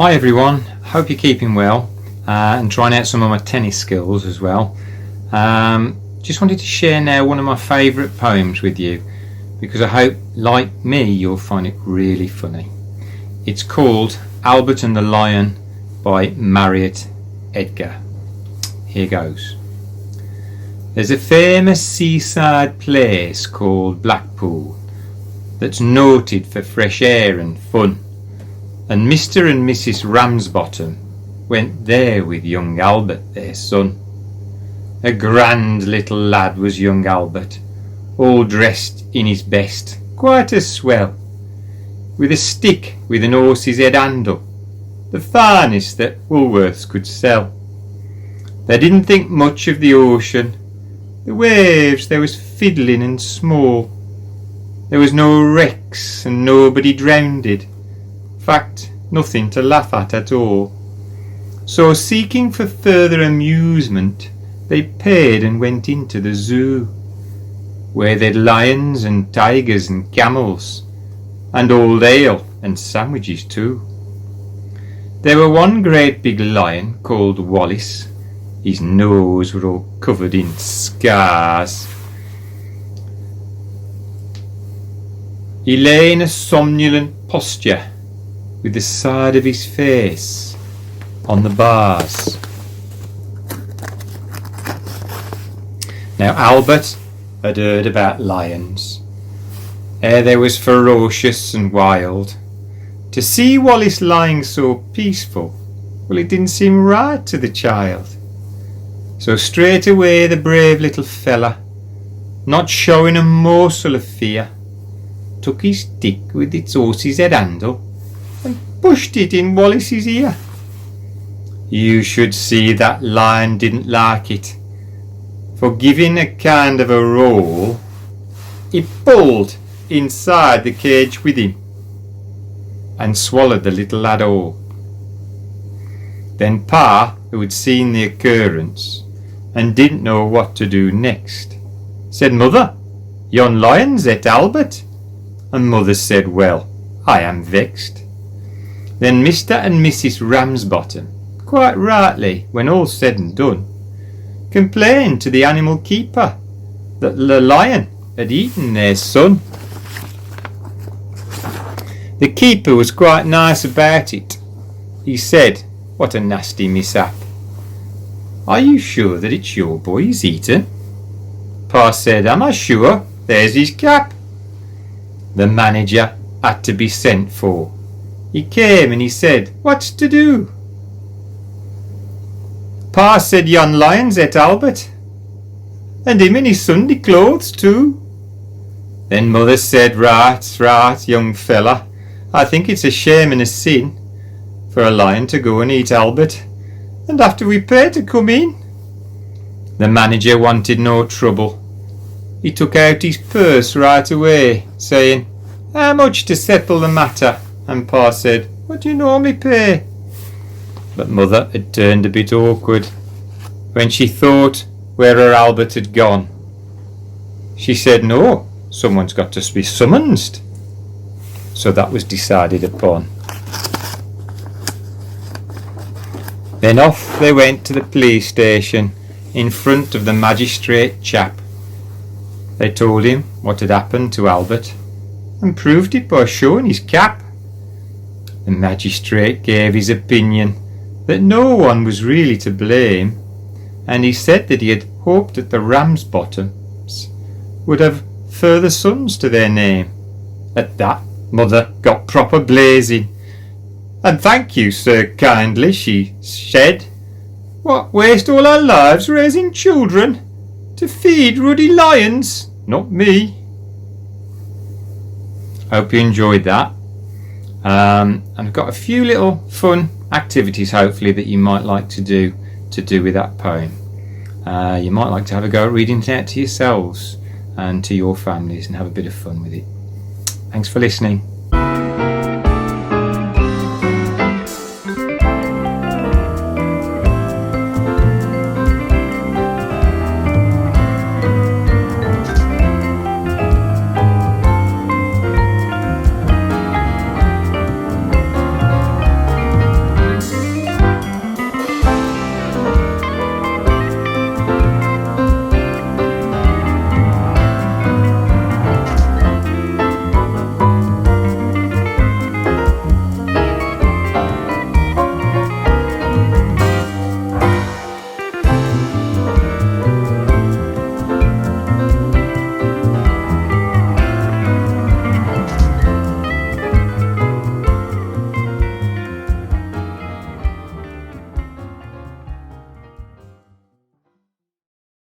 Hi everyone, hope you're keeping well and trying out some of my tennis skills as well. Just wanted to share now one of my favourite poems with you because I hope, like me, you'll find it really funny. It's called Albert and the Lion by Marriott Edgar. Here goes. There's a famous seaside place called Blackpool that's noted for fresh air and fun, and Mr and Mrs Ramsbottom went there with young Albert, their son. A grand little lad was young Albert, all dressed in his best, quite a swell, with a stick with an horse's head handle, the finest that Woolworths could sell. They didn't think much of the ocean, the waves they was fiddling and small. There was no wrecks and nobody drowned. Fact, nothing to laugh at all. So, seeking for further amusement, they paid and went into the zoo, where they'd lions and tigers and camels, and old ale and sandwiches too. There were one great big lion called Wallace. His nose were all covered in scars. He lay in a somnolent posture, with the side of his face on the bars. Now Albert had heard about lions, ere they was ferocious and wild. To see Wallace lying so peaceful, well, it didn't seem right to the child. So straight away the brave little fella, not showing a morsel of fear, took his stick with its horse's head handle and pushed it in Wallace's ear. You should see that lion didn't like it, for giving a kind of a roll, he pulled inside the cage with him and swallowed the little lad whole. Then Pa, who had seen the occurrence and didn't know what to do next, said, "Mother, yon lion's et Albert." And Mother said, "Well, I am vexed." Then Mr and Mrs Ramsbottom, quite rightly, when all's said and done, complained to the animal keeper that the lion had eaten their son. The keeper was quite nice about it. He said, "What a nasty mishap. Are you sure that it's your boy he's eaten?" Pa said, "Am I sure? There's his cap." The manager had to be sent for. He came and he said, "What's to do?" Pa said, "Yon lion's et Albert, and him in his Sunday clothes too." Then Mother said, right, young fella, I think it's a shame and a sin for a lion to go and eat Albert, and after we pay to come in." The manager wanted no trouble. He took out his purse right away, saying, "How much to settle the matter?" And Pa said, "What do you normally pay?" But Mother had turned a bit awkward when she thought where her Albert had gone. She said, "No, someone's got to be summoned." So that was decided upon. Then off they went to the police station in front of the magistrate chap. They told him what had happened to Albert and proved it by showing his cap. The magistrate gave his opinion that no one was really to blame, and he said that he had hoped that the Ramsbottoms would have further sons to their name. At that, Mother got proper blazing. "And thank you, sir, kindly," she said. "What, waste all our lives raising children to feed ruddy lions? Not me." Hope you enjoyed that. I've got a few little fun activities hopefully that you might like to do with that poem. You might like to have a go at reading it out to yourselves and to your families and have a bit of fun with it. Thanks for listening.